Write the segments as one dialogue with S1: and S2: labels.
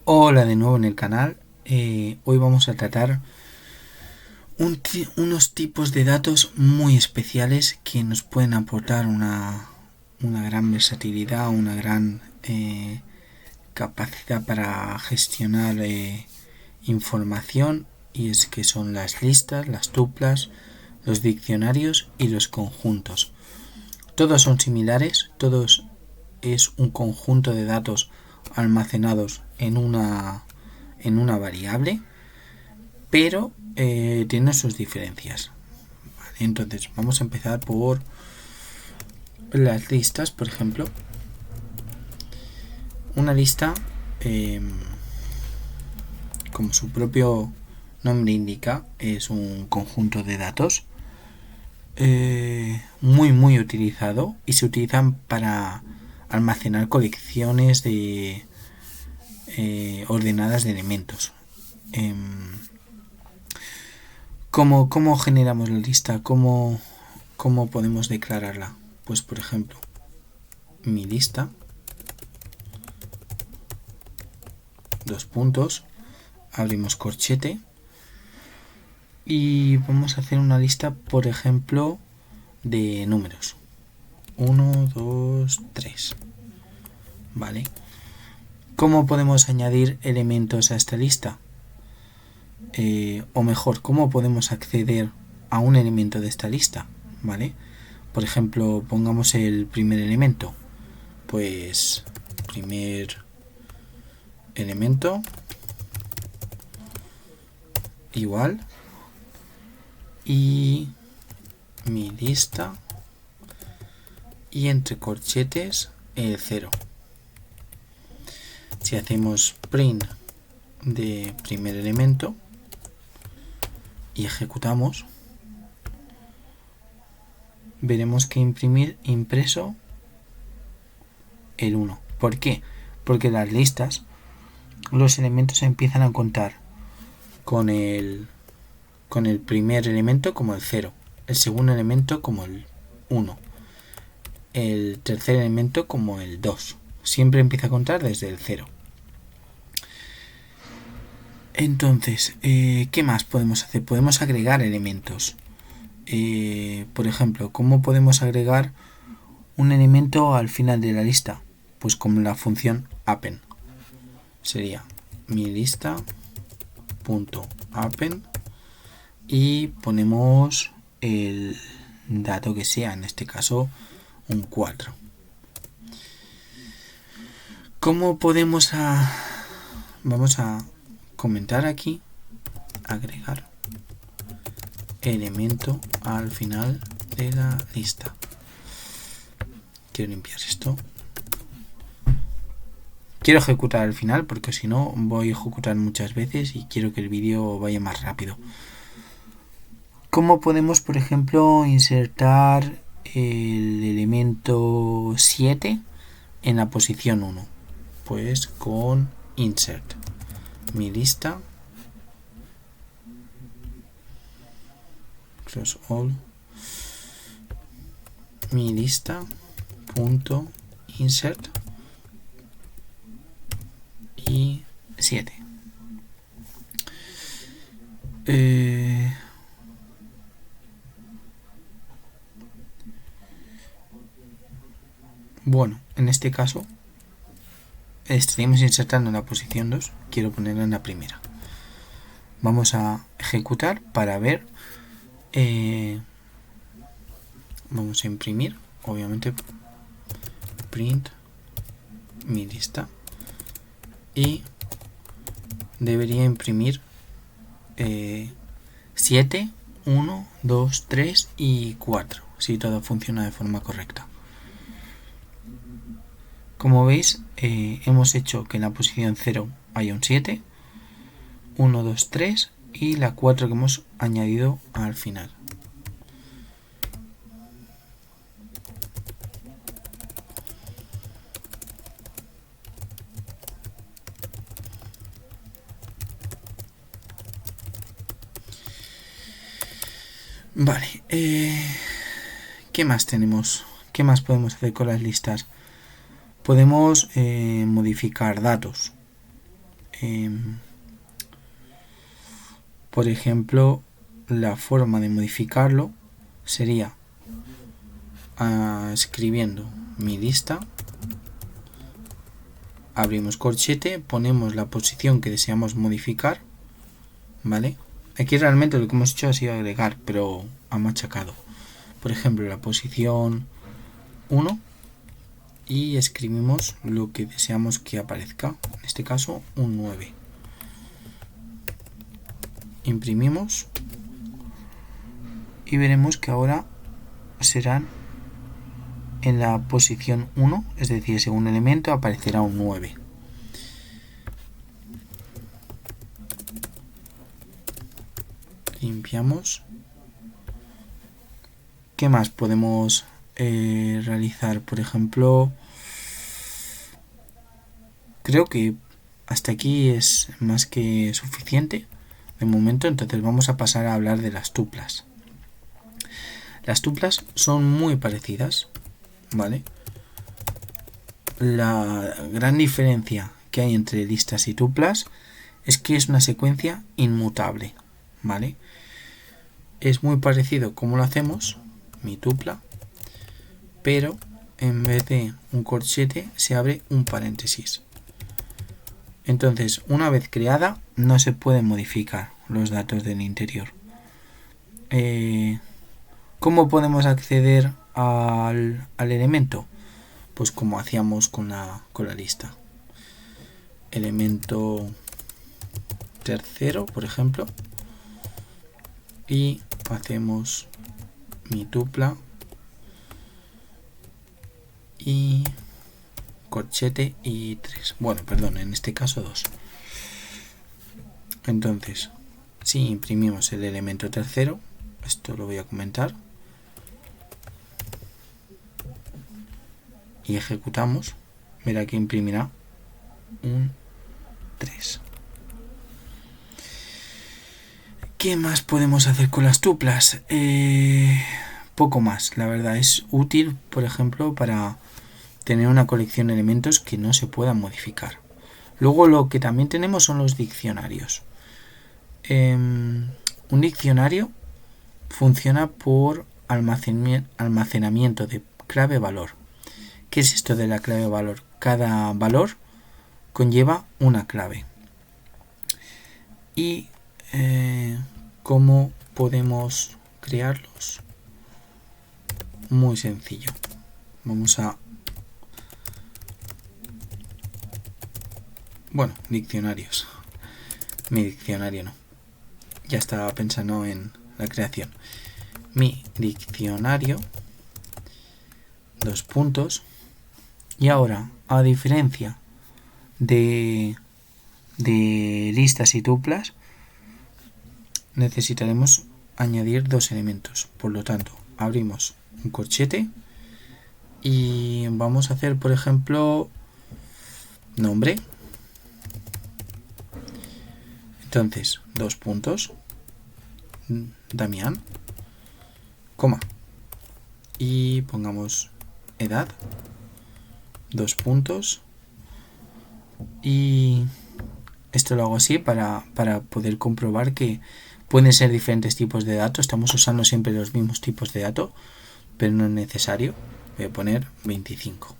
S1: Hola de nuevo en el canal. Hoy vamos a tratar unos tipos de datos muy especiales que nos pueden aportar una gran versatilidad, una gran capacidad para gestionar información, y es que son las listas, las tuplas, los diccionarios y los conjuntos. Todos son similares, todos es un conjunto de datos almacenados en una variable, pero tienen sus diferencias. Vale, entonces vamos a empezar por las listas. Por ejemplo, una lista, como su propio nombre indica, es un conjunto de datos muy utilizado, y se utilizan para almacenar colecciones de ordenadas de elementos. ¿Cómo generamos la lista? ¿Cómo podemos declararla? Pues por ejemplo, mi lista, dos puntos, abrimos corchete y vamos a hacer una lista, por ejemplo, de números. 1, 2, 3. Vale. ¿Cómo podemos añadir elementos a esta lista? O mejor, ¿cómo podemos acceder a un elemento de esta lista? ¿Vale? Por ejemplo, pongamos el primer elemento. Pues primer elemento igual, y mi lista, y entre corchetes el 0. Si hacemos print de primer elemento y ejecutamos, veremos que impreso el 1. ¿Por qué? Porque las listas, los elementos empiezan a contar con el primer elemento como el 0, el segundo elemento como el 1, el tercer elemento como el 2. Siempre empieza a contar desde el 0. Entonces, ¿qué más podemos hacer? Podemos agregar elementos. Por ejemplo, ¿cómo podemos agregar un elemento al final de la lista? Pues con la función append. Sería mi lista.append y ponemos el dato que sea, en este caso un 4. ¿Cómo podemos vamos a comentar aquí, agregar elemento al final de la lista? Quiero limpiar esto. Quiero ejecutar al final porque si no voy a ejecutar muchas veces y quiero que el vídeo vaya más rápido. ¿Cómo podemos, por ejemplo, insertar el elemento 7 en la posición 1? Pues con insert mi lista cross all mi lista punto insert y 7. Bueno, en este caso estaríamos insertando en la posición 2, quiero ponerla en la primera. Vamos a ejecutar para ver. Vamos a imprimir, obviamente, print mi lista, y debería imprimir 7, 1, 2, 3 y 4, si todo funciona de forma correcta. Como veis, hemos hecho que en la posición 0 haya un 7, 1, 2, 3 y la 4 que hemos añadido al final. Vale, ¿qué más tenemos? ¿Qué más podemos hacer con las listas? Podemos modificar datos. por ejemplo, la forma de modificarlo sería escribiendo mi lista, abrimos corchete, ponemos la posición que deseamos modificar, ¿vale? Aquí realmente lo que hemos hecho ha sido agregar, pero ha machacado. Por ejemplo, la posición 1 y escribimos lo que deseamos que aparezca, en este caso un 9. Imprimimos y veremos que ahora serán en la posición 1, es decir, según elemento aparecerá un 9. Limpiamos. ¿Qué más podemos realizar? Por ejemplo, creo que hasta aquí es más que suficiente de momento, entonces vamos a pasar a hablar de las tuplas. Las tuplas son muy parecidas, ¿vale? La gran diferencia que hay entre listas y tuplas es que es una secuencia inmutable, ¿vale? Es muy parecido como lo hacemos, mi tupla, pero en vez de un corchete se abre un paréntesis. Entonces, una vez creada, no se pueden modificar los datos del interior. ¿Cómo podemos acceder al elemento? Pues como hacíamos con la lista. Elemento tercero, por ejemplo, y hacemos mi tupla y corchete y 3. Bueno, perdón, en este caso 2. Entonces, si imprimimos el elemento tercero, esto lo voy a comentar, y ejecutamos, verá que imprimirá un 3. ¿Qué más podemos hacer con las tuplas? Poco más, la verdad. Es útil, por ejemplo, para tener una colección de elementos que no se puedan modificar. Luego lo que también tenemos son los diccionarios. Un diccionario funciona por almacenamiento de clave valor. ¿Qué es esto de la clave valor? Cada valor conlleva una clave. Y ¿cómo podemos crearlos? Muy sencillo. Vamos a... Bueno, diccionarios. Mi diccionario no. Ya estaba pensando en la creación. Mi diccionario, 2 puntos. Y ahora, a diferencia de listas y tuplas, necesitaremos añadir 2 elementos. Por lo tanto, abrimos un corchete y vamos a hacer, por ejemplo, nombre. Entonces, 2 puntos, Damián, coma, y pongamos edad, 2 puntos, y esto lo hago así para poder comprobar que pueden ser diferentes tipos de datos. Estamos usando siempre los mismos tipos de datos, pero no es necesario. Voy a poner 25.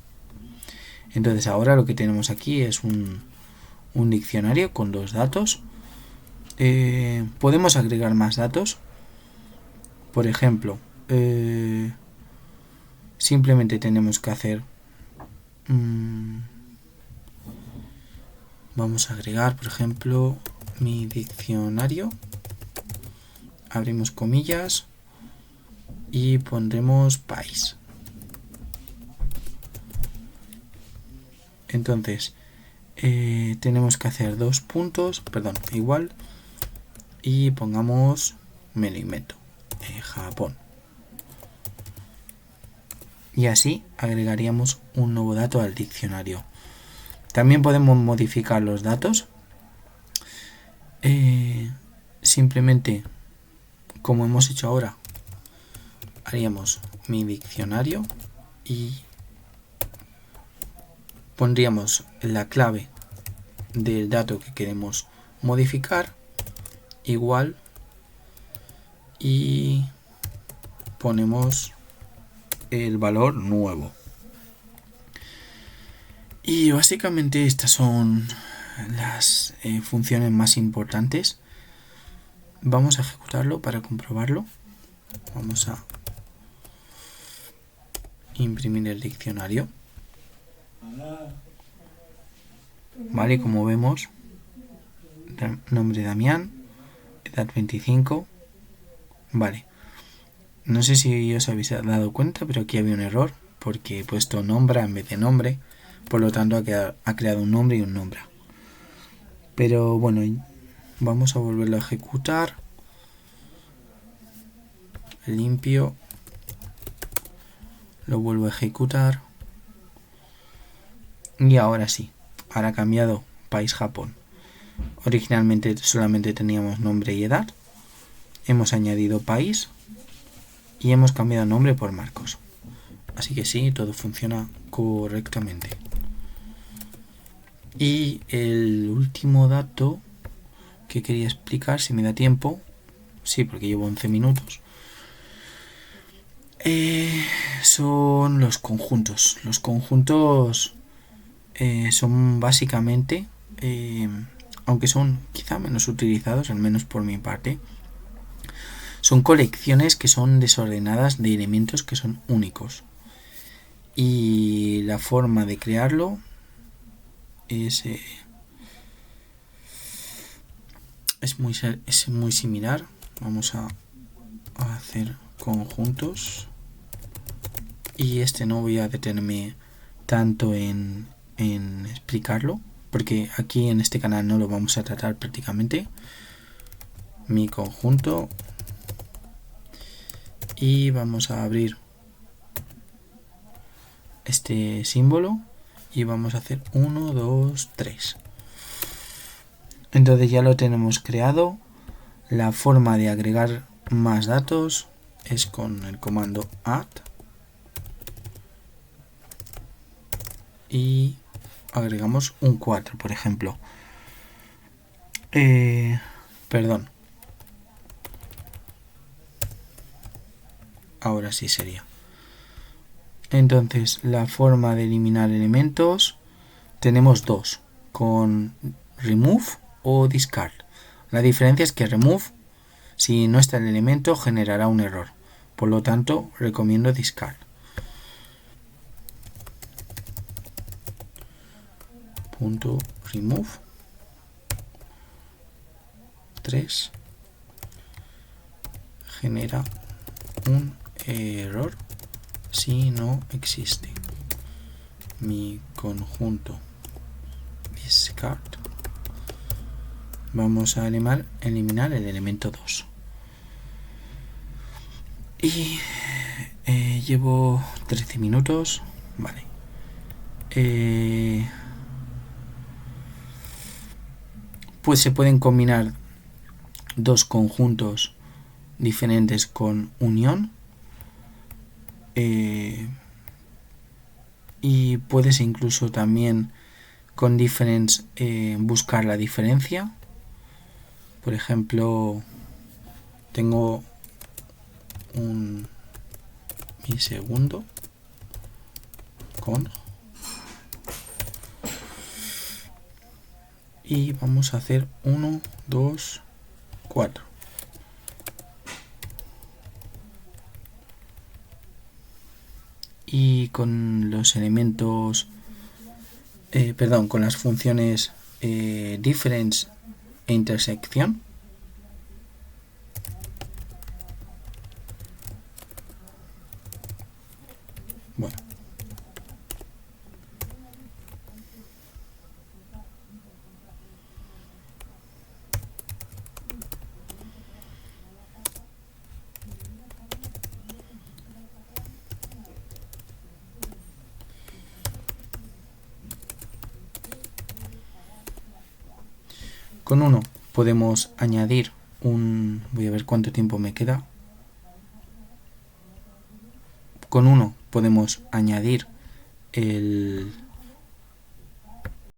S1: Entonces ahora lo que tenemos aquí es un diccionario con 2 datos. Podemos agregar más datos. Por ejemplo, simplemente tenemos que hacer... vamos a agregar, por ejemplo, mi diccionario. Abrimos comillas y pondremos país. Entonces, tenemos que hacer 2 puntos, perdón, igual, y pongamos, me lo invento, Japón. Y así agregaríamos un nuevo dato al diccionario. También podemos modificar los datos. Simplemente, como hemos hecho ahora, haríamos mi diccionario y pondríamos la clave del dato que queremos modificar, igual, y ponemos el valor nuevo. Y básicamente estas son las funciones más importantes. Vamos a ejecutarlo para comprobarlo. Vamos a imprimir el diccionario. Vale, como vemos, nombre Damián, edad 25. Vale, no sé si os habéis dado cuenta, pero aquí había un error, porque he puesto nombra en vez de nombre, por lo tanto ha creado un nombre y un nombre. Pero bueno, vamos a volverlo a ejecutar. Limpio, lo vuelvo a ejecutar, y ahora sí, ahora ha cambiado país Japón. Originalmente solamente teníamos nombre y edad, hemos añadido país y hemos cambiado nombre por Marcos. Así que sí, todo funciona correctamente. Y el último dato que quería explicar, si me da tiempo, sí, porque llevo 11 minutos, son los conjuntos. Los conjuntos son básicamente, aunque son quizá menos utilizados, al menos por mi parte, son colecciones que son desordenadas de elementos que son únicos. Y la forma de crearlo es muy similar. Vamos a hacer conjuntos, y no voy a detenerme tanto en explicarlo, porque aquí en este canal no lo vamos a tratar prácticamente. Mi conjunto, y vamos a abrir este símbolo y vamos a hacer 1, 2, 3. Entonces ya lo tenemos creado. La forma de agregar más datos es con el comando add, y agregamos un 4, por ejemplo. Perdón. Ahora sí sería. Entonces, la forma de eliminar elementos tenemos dos, con remove o discard. La diferencia es que remove, si no está el elemento, generará un error. Por lo tanto, recomiendo discard. Punto remove 3 genera un error si no existe. Mi conjunto discard. Vamos a eliminar el elemento 2. Y llevo 13 minutos. Vale. Pues se pueden combinar dos conjuntos diferentes con unión, y puedes incluso también con difference buscar la diferencia. Por ejemplo, tengo mi segundo con, y vamos a hacer 1, 2, 4. Y con los elementos, con las funciones difference e intersección, bueno, con uno podemos añadir voy a ver cuánto tiempo me queda. Con uno podemos añadir el